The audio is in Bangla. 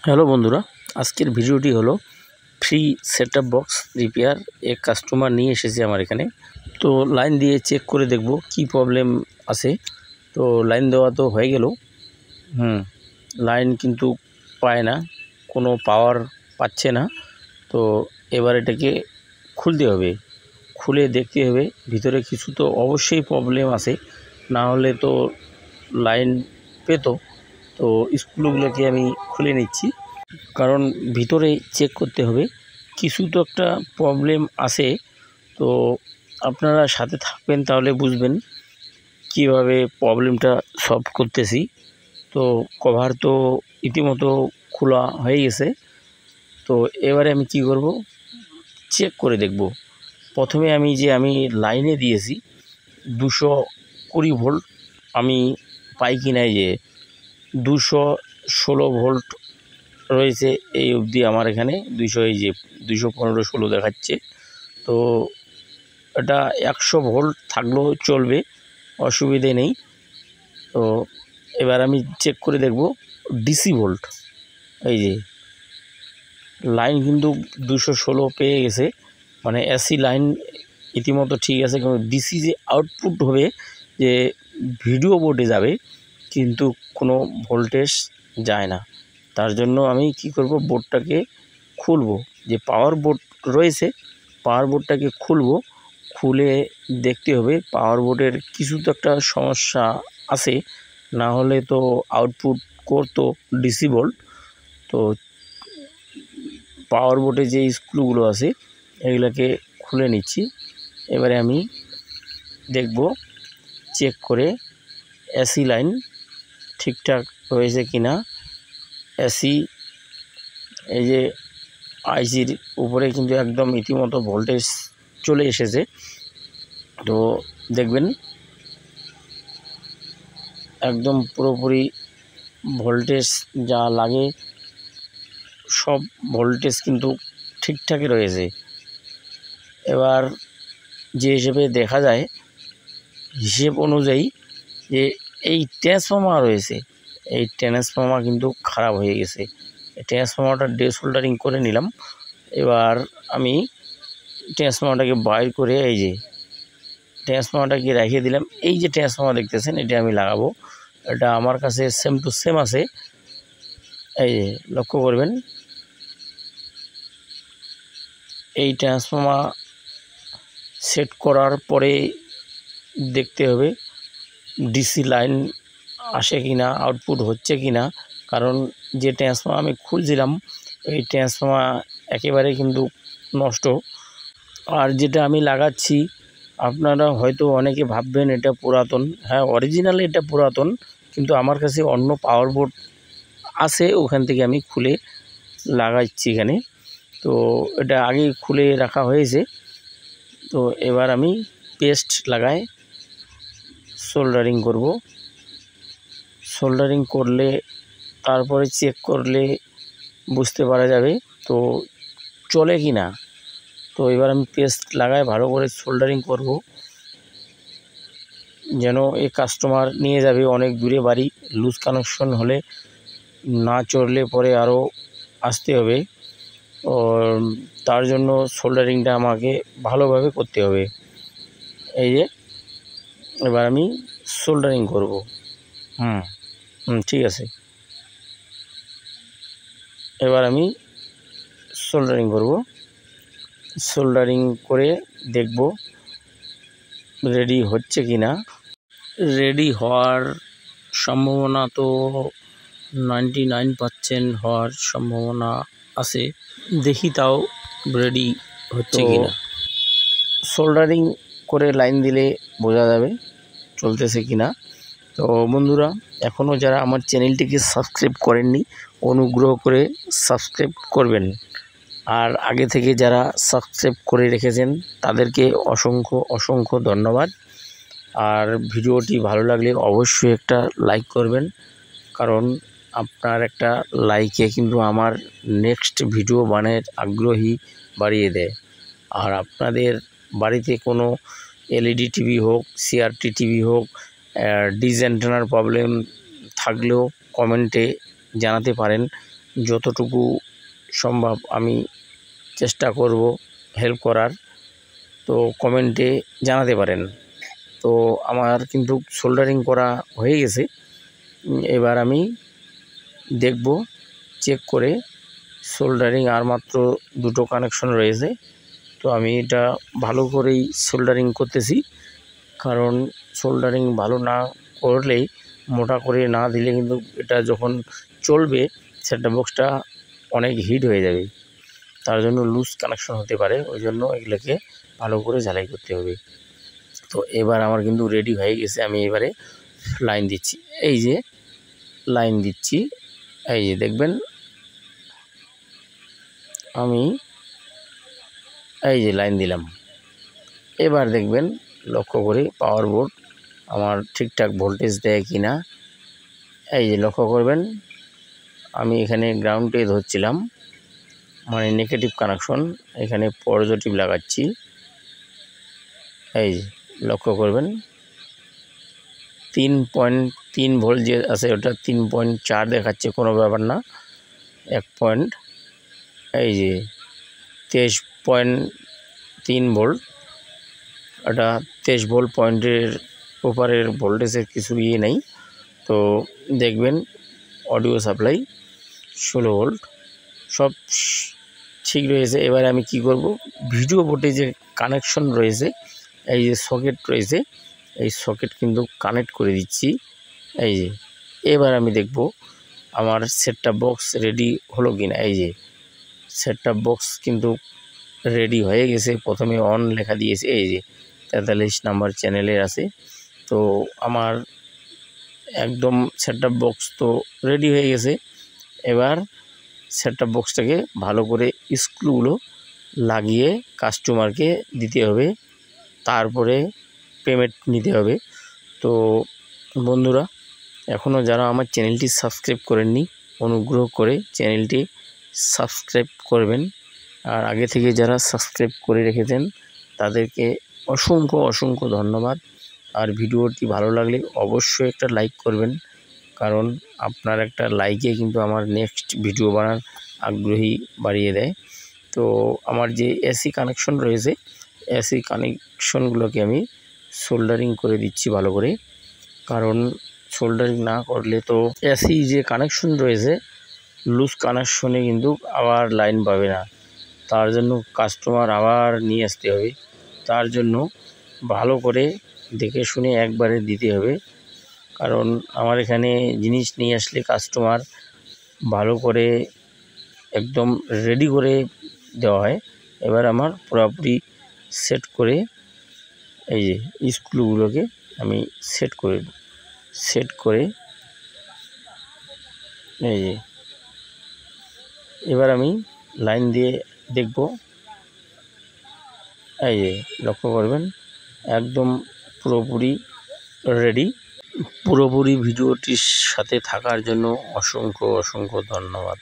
হ্যালো বন্ধুরা, আজকের ভিডিওটি হলো ফ্রি সেটআপ বক্স রিপেয়ার। এক কাস্টমার নিয়ে এসেছে আমার এখানে। তো লাইন দিয়ে চেক করে দেখব কি প্রবলেম আছে। তো লাইন দেওয়া তো হয়ে গেল। লাইন কিন্তু পায় না, কোনো পাওয়ার পাচ্ছে না। তো এবার এটাকে খুলতে হবে, খুলে দেখতে হবে ভিতরে কিছু তো অবশ্যই প্রবলেম আছে, না হলে তো লাইন পেত। তো স্ক্রুগুলোকে আমি খুলে নিচ্ছি, কারণ ভিতরে চেক করতে হবে, কিছু তো একটা প্রবলেম আছে। তো আপনারা সাথে থাকবেন, তাহলে বুঝবেন কিভাবে প্রবলেমটা সলভ করতেছি। তো কভার তো ইতিমধ্যে খোলা হয়ে গেছে। তো এবারে আমি কি করব, চেক করে দেখব। প্রথমে আমি লাইনে দিয়েছি 220 ভোল্ট, আমি পাই কিনা। যে 216 ভোল্ট রয়েছে এই অবধি আমার এখানে। 215-16 দেখাচ্ছে। তো এটা 100 ভোল্ট থাকলেও চলবে, অসুবিধে নেই। তো এবার আমি চেক করে দেখব ডিসি ভোল্ট। এই যে লাইন কিন্তু 216 পেয়ে গেছে, মানে এসি লাইন ইতিমধ্যে ঠিক আছে। কিন্তু ডিসি যে আউটপুট হবে, যে ভিডিও বোর্ডে যাবে, কিন্তু কোনো ভোল্টেজ যায় না। তার জন্য আমি কি করব, বোর্ডটাকে খুলব। যে পাওয়ার বোর্ড রয়েছে, পাওয়ার বোর্ডটাকে খুলব। খুলে দেখতে হবে পাওয়ার বোর্ডের কিছু তো একটা সমস্যা আছে, না হলে তো আউটপুট করতো ডিসি ভোল্ট। তো পাওয়ার বোর্ডে যে স্ক্রুগুলো আছে এগুলোকে খুলে নিচ্ছি। এবারে আমি দেখব চেক করে এসি লাইন ঠিকঠাক রয়েছে কিনা। এসি এই যে আইসির উপরে কিন্তু একদম ইতিমধ্যে ভোল্টেজ চলে এসেছে। তো দেখবেন একদম পুরোপুরি ভোল্টেজ যা লাগে সব ভোল্টেজ কিন্তু ঠিকঠাকই রয়েছে। এবার যে হিসেবে দেখা যায়, হিসেব অনুযায়ী যে এই ট্রান্সফর্মার রয়েছে, এই ট্রান্সফর্মার কিন্তু খারাপ হয়ে গেছে। এই ট্রান্সফর্মারটা ডিসোল্ডারিং করে নিলাম। এবার আমি ট্রান্সফর্মারটাকে বাইর করে এই যে ট্রান্সফর্মারটাকে রেখে দিলাম। এই যে ট্রান্সফর্মার দেখতেছেন, এটা আমি লাগাবো। এটা আমার কাছে সেম টু সেম আছে। এই যে লক্ষ্য করবেন, এই ট্রান্সফর্মার সেট করার পরে দেখতে হবে ডিসি লাইন আসে কিনা, আউটপুট হচ্ছে কিনা। কারণ যে ট্রান্সফর্মার আমি খুলছিলাম, এই ট্রান্সফর্মার একেবারে কিন্তু নষ্ট। আর যেটা আমি লাগাচ্ছি, আপনারা হয়তো অনেকে ভাববেন এটা পুরাতন। হ্যাঁ, অরিজিনালি এটা পুরাতন, কিন্তু আমার কাছে অন্য পাওয়ার বোর্ড আছে, ওখান থেকে আমি খুলে লাগাচ্ছি এখানে। তো এটা আগে খুলে রাখা হয়েছে। তো এবার আমি পেস্ট লাগাই সোল্ডারিং করব। সোল্ডারিং করলে তারপরে চেক করলে বুঝতে পারা যাবে তো চলে কি না। তো এবার আমি পেস্ট লাগাই ভালো করে সোল্ডারিং করব, যেন এই কাস্টমার নিয়ে যাবে অনেক দূরে বাড়ি। লুজ কানেকশন হলে না চললে পরে আরও আসতে হবে। তার জন্য সোল্ডারিংটা আমাকে ভালোভাবে করতে হবে। এই যে এবার আমি সোল্ডারিং করব। ঠিক আছে। এবার আমি সোল্ডারিং করব। সোল্ডারিং করে দেখব রেডি হচ্ছে কি না। রেডি হওয়ার সম্ভাবনা তো 99% হওয়ার সম্ভাবনা আছে। দেখি তাও রেডি হচ্ছে কি না। সোল্ডারিং করে লাইন দিলে বোঝা যাবে চলতেছে কি না। তো বন্ধুরা, এখনও যারা আমার চ্যানেলটিকে সাবস্ক্রাইব করেননি, অনুগ্রহ করে সাবস্ক্রাইব করবেন। আর আগে থেকে যারা সাবস্ক্রাইব করে রেখেছেন তাদেরকে অসংখ্য অসংখ্য ধন্যবাদ। আর ভিডিওটি ভালো লাগলে অবশ্যই একটা লাইক করবেন, কারণ আপনার একটা লাইকে কিন্তু আমার নেক্সট ভিডিও বানানোর আগ্রহী বাড়িয়ে দেয়। আর আপনাদের বাড়িতে কোনো এলইডি টিভি হোক, সিআরটি টিভি হোক, ডিশ অ্যান্টেনার প্রবলেম থাকলেও কমেন্টে জানাতে পারেন, যতটুকু সম্ভব আমি চেষ্টা করব হেল্প করার। তো কমেন্টে জানাতে পারেন। তো আমার কিন্তু সোল্ডারিং করা হয়ে গেছে। এবার আমি দেখব চেক করে সোল্ডারিং আর মাত্র দুটো কানেকশন রয়েছে। তো আমি এটা ভালো করেই সোল্ডারিং করতেছি, কারণ সোল্ডারিং ভালো না করলেই, মোটা করে না দিলে কিন্তু এটা যখন চলবে সেটআপ বক্সটা অনেক হিট হয়ে যাবে, তার জন্য লুজ কানেকশন হতে পারে। ওই জন্য এগুলোকে ভালো করে ঝালাই করতে হবে। তো এবার আমার কিন্তু রেডি হয়ে গেছে। আমি এবারে লাইন দিচ্ছি, এই যে লাইন দিচ্ছি, এই যে দেখবেন আমি এই যে লাইন দিলাম। এবার দেখবেন লক্ষ্য করে পাওয়ার বোর্ড আমার ঠিকঠাক ভোল্টেজ দেয় কি না। এই যে লক্ষ্য করবেন আমি এখানে গ্রাউন্ডে ধরছিলাম, মানে নেগেটিভ কানেকশন, এখানে পজিটিভ লাগাচ্ছি। এই যে লক্ষ্য করবেন 3.3 ভোল্ট যে আছে ওটা 3.4 দেখাচ্ছে, কোনো ব্যাপার না। 1 পয়েন্ট, এই যে 23.3 ভোল্ট, এটা 23 ভোল্ট পয়েন্টের ওপারের ভোল্টেজের কিছু ইয়ে নেই। তো দেখবেন অডিও সাপ্লাই 16 ভোল্ট, সব ঠিক রয়েছে। এবারে আমি কি করব, ভিডিও বোর্ডে যে কানেকশন রয়েছে, এই যে সকেট রয়েছে, এই সকেট কিন্তু কানেক্ট করে দিচ্ছি। এই যে এবার আমি দেখব আমার সেটআপ বক্স রেডি হলো কিনা। এই যে সেটআপ বক্স কিন্তু রেডি হয়ে গেছে। প্রথমে অন লেখা দিয়েছে, এই যে 43 নাম্বার চ্যানেলের আছে। তো আমার একদম সেটআপ বক্স তো রেডি হয়ে গেছে। এবার সেটআপ বক্সটাকে ভালো করে স্ক্রুগুলো লাগিয়ে কাস্টমারকে দিতে হবে, তারপরে পেমেন্ট নিতে হবে। তো বন্ধুরা, এখনও যারা আমার চ্যানেলটি সাবস্ক্রাইব করেননি, অনুগ্রহ করে চ্যানেলটি সাবস্ক্রাইব করবেন। আর আগে থেকে যারা সাবস্ক্রাইব করে রেখেছেন তাদেরকে অসংখ্য ধন্যবাদ। আর ভিডিওটি ভালো লাগলে অবশ্যই একটা লাইক করবেন, কারণ আপনার একটা লাইকে কিন্তু আমার নেক্সট ভিডিও বানার আগ্রহী বাড়িয়ে দেয়। তো আমার যে এসি কানেকশন রয়েছে, এসি কানেকশনগুলোকে আমি সোল্ডারিং করে দিচ্ছি ভালো করে, কারণ সোল্ডারিং না করলে তো এসি যে কানেকশন রয়েছে লুজ কানেকশনে কিন্তু আবার লাইন পাবে না, তার জন্য কাস্টমার আবার নিয়ে আসতে হবে। তার জন্য ভালো করে দেখে শুনে একবারে দিতে হবে, কারণ আমার এখানে জিনিস নিয়ে আসলে কাস্টমার ভালো করে একদম রেডি করে দেওয়া হয়। এবার আমার পুরোপুরি সেট করে, এই যে স্ক্রুগুলোকে আমি সেট করে এই যে এবার আমি লাইন দিয়ে দেখব। এই যে লক্ষ্য করবেন একদম পুরোপুরি রেডি। পুরোপুরি ভিডিওটির সাথে থাকার জন্য অসংখ্য ধন্যবাদ।